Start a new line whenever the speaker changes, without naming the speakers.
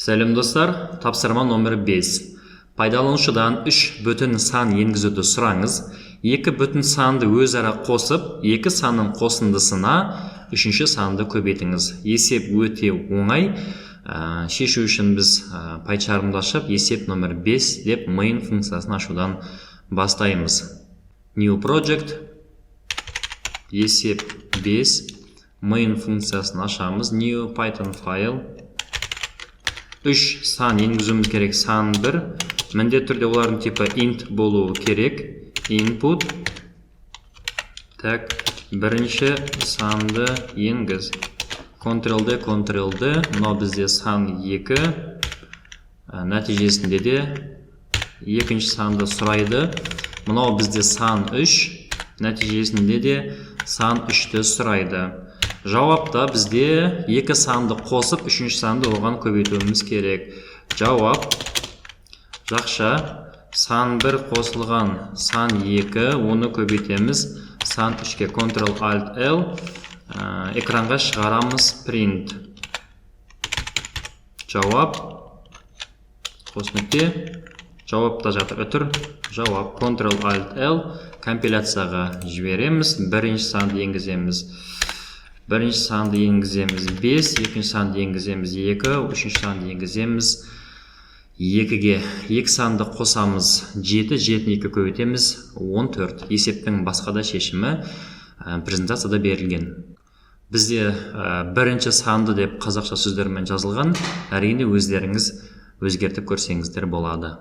Сәлем достар, тапсырма номер 5. Пайдаланушыдан 3 бүтін сан енгізуді сұраңыз. 2 бүтін санды өзара қосып, 2 санның қосындысына 3-ші санды көбейтіңіз. Есеп өте оңай. Шешу үшін біз пайчарымды ашып, есеп номер 5 деп main функциясын ашудан бастаймыз. New project, есеп 5, main функциясын ашамыз. New Python file. 3 сан енгізуіміз керек, сан 1. Міндетті түрде олардың типі int болуы керек. Input. Так, бірінші санды енгіз. Ctrl-D, Ctrl-D. Мынау бізде сан 2. Нәтижесінде де екінші санды сұрайды. Мынау бізде сан 3. Нәтижесінде де сан 3-ті сұрайды. Жауапта бізде 2 санды қосып, 3-ші санды оған көбейтуіміз керек. Жауап жақша сан 1 қосылған сан 2, оны көбейтеміз сан 3-ке. Ctrl-Alt-L, экранға шығарамыз print. Жауап қосыныкте, жауапта жатыр өтір. Жауап Ctrl-Alt-L, компиляцияға жібереміз. Бірінші санды енгіземіз. Бірінші санды енгіземіз 5, екінші санды енгіземіз 2, үшінші санды енгіземіз 2-ге. 2 санды қосамыз 7, 7-ні 2 көбейтеміз 14. Есептің басқа да шешімі презентацияда берілген. Бізде бірінші санды деп қазақша сөздермен жазылған, әрине өздеріңіз өзгертіп көрсеңіздер болады.